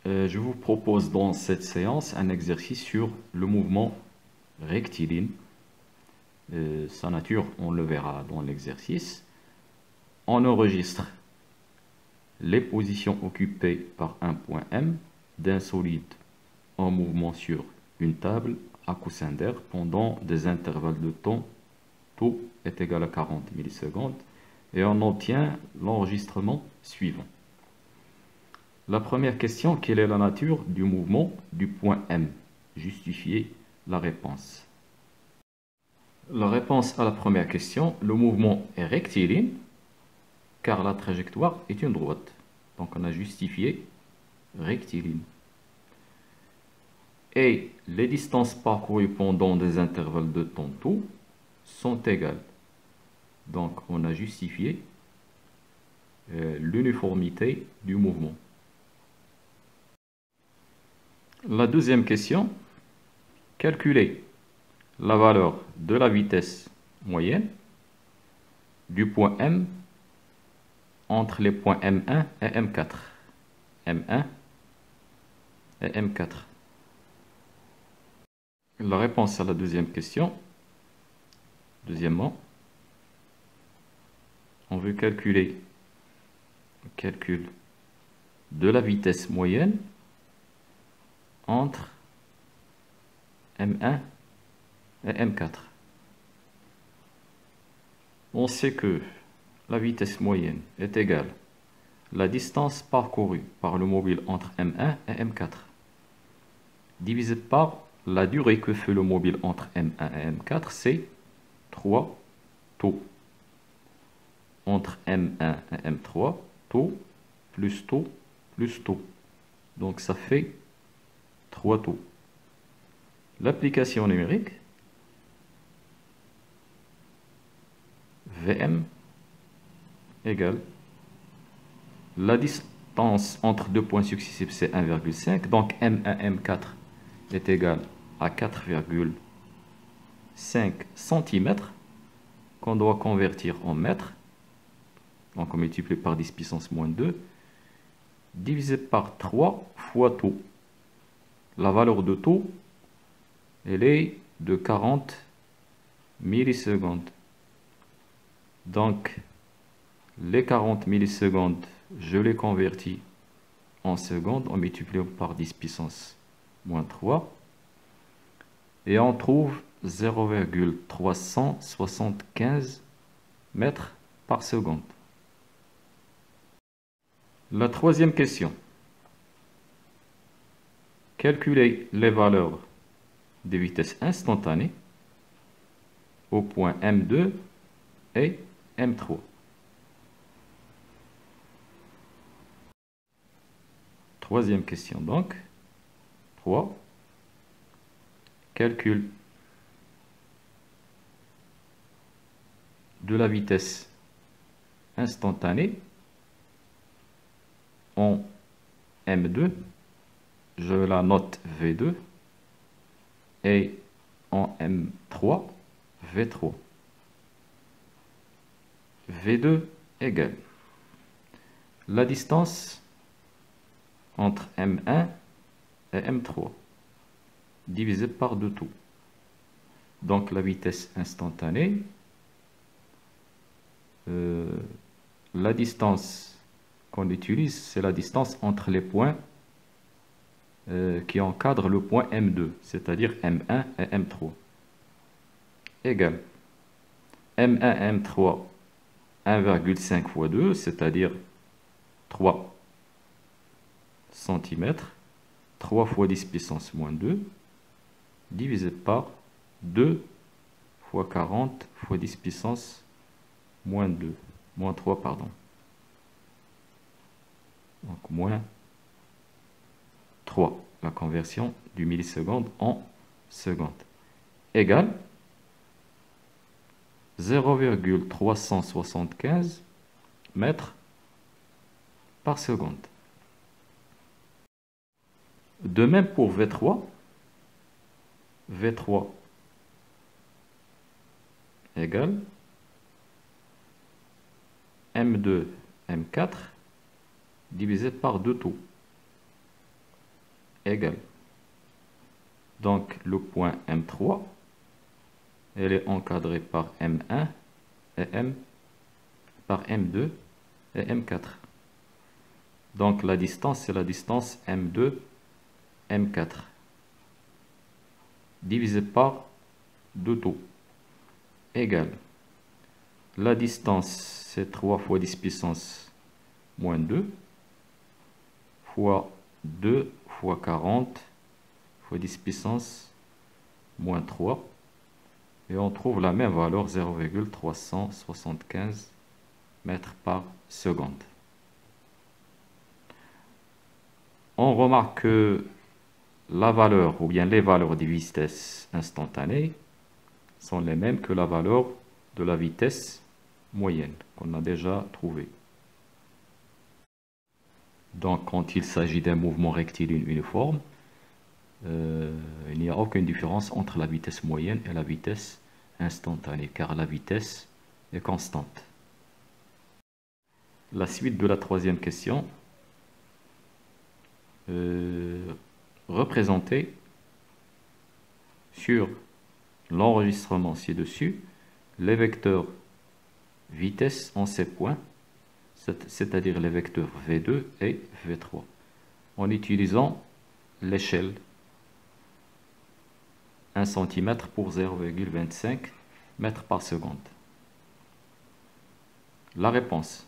Je vous propose dans cette séance un exercice sur le mouvement rectiligne. Sa nature, on le verra dans l'exercice. On enregistre les positions occupées par un point M d'un solide en mouvement sur une table à coussin d'air pendant des intervalles de temps. Tout est égal à 40 millisecondes et on obtient l'enregistrement suivant. La première question, quelle est la nature du mouvement du point M? Justifiez la réponse. La réponse à la première question, le mouvement est rectiligne car la trajectoire est une droite. Donc on a justifié rectiligne. Et les distances parcourues pendant des intervalles de temps tout sont égales. Donc on a justifié l'uniformité du mouvement. La deuxième question, calculer la valeur de la vitesse moyenne du point M entre les points M1 et M4. M1 et M4. La réponse à la deuxième question, deuxièmement, on veut calculer le calcul de la vitesse moyenne entre M1 et M4. On sait que la vitesse moyenne est égale à la distance parcourue par le mobile entre M1 et M4 divisé par la durée que fait le mobile entre M1 et M4, c'est 3 taux. Entre M1 et M3, taux plus taux plus taux. Donc ça fait 3 taux. L'application numérique, VM égale la distance entre deux points successifs, c'est 1,5. Donc M1, M4 est égal à 4,5 cm qu'on doit convertir en mètres. Donc on multiplie par 10 puissance moins 2 divisé par 3 fois taux. La valeur de taux, elle est de 40 millisecondes. Donc les 40 millisecondes, je les convertis en secondes en multipliant par 10 puissance moins 3. Et on trouve 0,375 mètres par seconde. La troisième question. Calculer les valeurs des vitesses instantanées au point M2 et M3. Troisième question donc. 3. Calcul de la vitesse instantanée en M2, je la note V2, et en M3, V3. V2 égale la distance entre M1 et M3 divisé par 2 taux. Donc la vitesse instantanée, la distance qu'on utilise, c'est la distance entre les points qui encadrent le point M2, c'est-à-dire M1 et M3, égale M1 et M3 1,5 fois 2, c'est-à-dire 3 cm, 3 fois 10 puissance moins 2, divisé par 2 fois 40 fois 10 puissance moins 2, moins 3, pardon. Donc moins 3, la conversion du milliseconde en seconde, égale 0,375 mètres par seconde. De même pour V3, V3 égale M2, M4 divisé par 2 taux. égale. Donc le point M3, elle est encadrée par M1 et par M2 et M4. Donc la distance, c'est la distance M2, M4, divisé par 2 taux, égale. La distance, c'est 3 fois 10 puissance moins 2, fois 2 fois 40, fois 10 puissance moins 3. Et on trouve la même valeur, 0,375 mètres par seconde. On remarque que la valeur, ou bien les valeurs des vitesses instantanées, sont les mêmes que la valeur de la vitesse moyenne qu'on a déjà trouvée. Donc, quand il s'agit d'un mouvement rectiligne uniforme, il n'y a aucune différence entre la vitesse moyenne et la vitesse instantanée, car la vitesse est constante. La suite de la troisième question. Représenter sur l'enregistrement ci-dessus les vecteurs vitesse en ces points, c'est-à-dire les vecteurs V2 et V3, en utilisant l'échelle 1 cm pour 0,25 mètres par seconde. La réponse.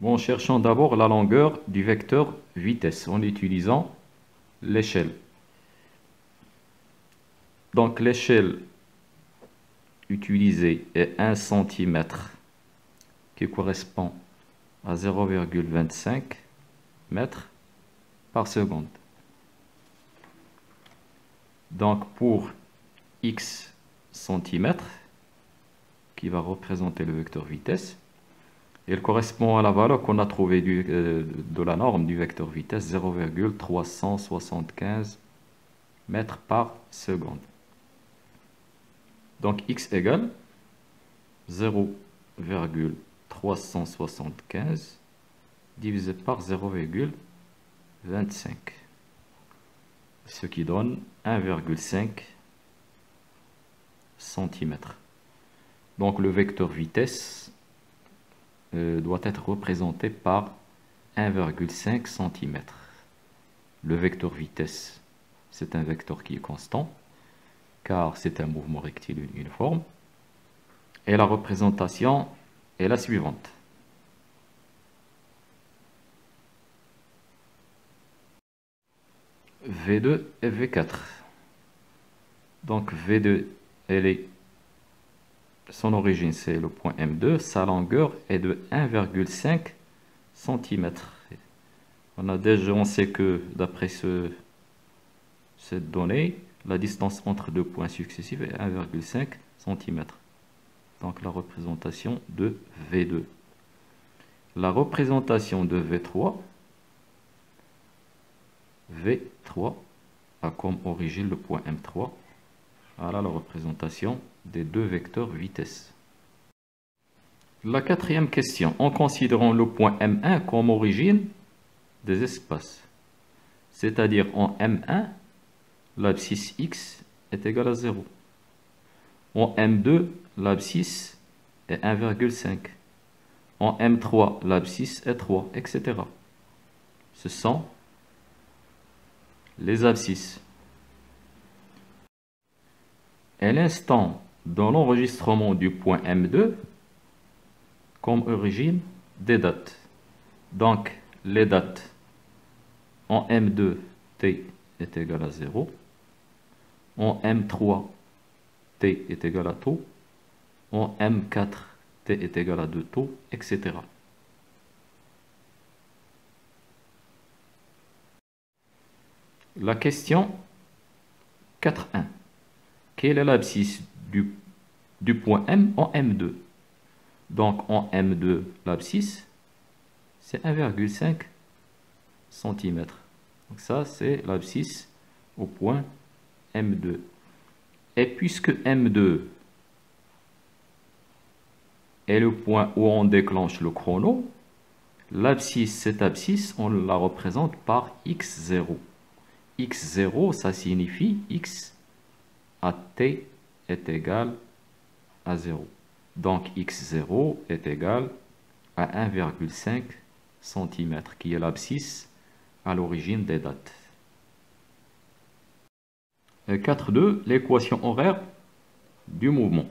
Bon, cherchons d'abord la longueur du vecteur vitesse en utilisant l'échelle. Donc l'échelle utilisée est 1 cm qui correspond à 0,25 mètres par seconde. Donc pour x centimètres, qui va représenter le vecteur vitesse, il correspond à la valeur qu'on a trouvée de la norme du vecteur vitesse, 0,375 mètres par seconde. Donc x égale 0,375 divisé par 0,25, ce qui donne 1,5 cm. Donc le vecteur vitesse doit être représenté par 1,5 cm. Le vecteur vitesse, c'est un vecteur qui est constant, car c'est un mouvement rectiligne uniforme. Et la représentation est la suivante. V2 et V4. Donc V2, son origine c'est le point M2, sa longueur est de 1,5 cm. On sait que d'après cette donnée, la distance entre deux points successifs est 1,5 cm. Donc la représentation de V2. La représentation de V3 a comme origine le point M3. Voilà la représentation des deux vecteurs vitesse. La quatrième question, en considérant le point M1 comme origine des espaces, c'est-à-dire en M1, l'abscisse x est égale à 0. En M2, l'abscisse est 1,5. En M3, l'abscisse est 3, etc. Ce sont les abscisses. Et l'instant dans l'enregistrement du point M2 comme origine des dates. Donc les dates en M2, t est égal à 0. En M3, t est égal à taux. En M4, t est égal à 2 taux, etc. La question 4.1. Quelle est l'abscisse du point M en M2? Donc en M2, l'abscisse, c'est 1,5 cm. Donc ça, c'est l'abscisse au point M2. Et puisque M2 est le point où on déclenche le chrono, l'abscisse, cette abscisse, on la représente par x0. x0, ça signifie x à t est égal à 0. Donc x0 est égal à 1,5 cm, qui est l'abscisse à l'origine des dates. 4.2, l'équation horaire du mouvement.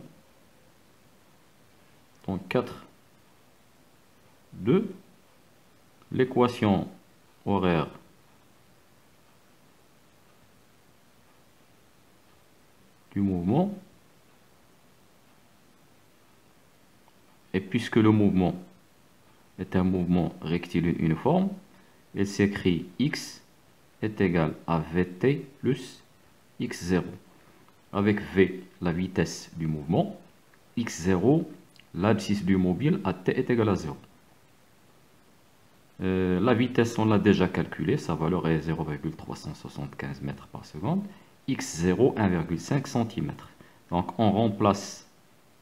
Donc 4.2, l'équation horaire du mouvement. Et puisque le mouvement est un mouvement rectiligne uniforme, il s'écrit x est égal à vt plus x0. Avec v, la vitesse du mouvement, x0, l'abscisse du mobile à t est égal à 0. La vitesse, on l'a déjà calculée, sa valeur est 0,375 mètres par seconde. x0, 1,5 cm. Donc on remplace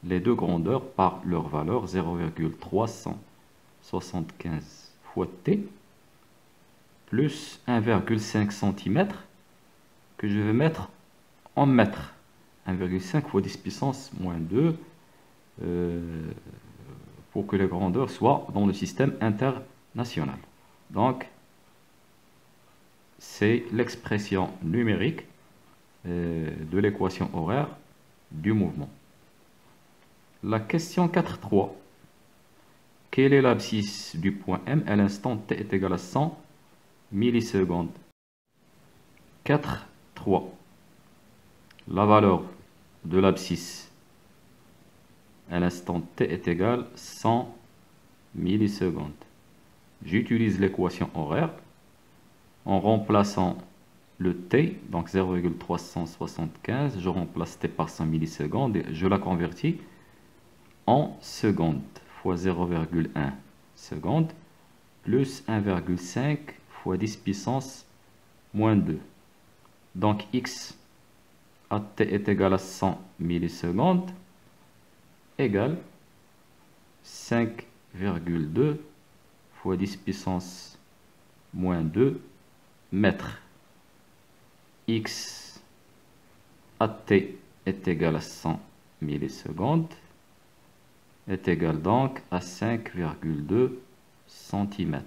les deux grandeurs par leur valeur, 0,375 fois t plus 1,5 cm que je vais mettre en mètres. 1,5 fois 10 puissance moins 2 pour que les grandeurs soient dans le système international. Donc, c'est l'expression numérique de l'équation horaire du mouvement. La question 4.3. Quelle est l'abscisse du point M à l'instant t est égal à 100 millisecondes? 4.3. La valeur de l'abscisse à l'instant t est égal à 100 millisecondes. J'utilise l'équation horaire en remplaçant le t, donc 0,375, je remplace t par 100 millisecondes et je la convertis en secondes fois 0,1 seconde plus 1,5 fois 10 puissance moins 2. Donc x à t est égal à 100 millisecondes égale 5,2 fois 10 puissance moins 2 mètres. X à t est égal à 100 millisecondes est égal donc à 5,2 cm.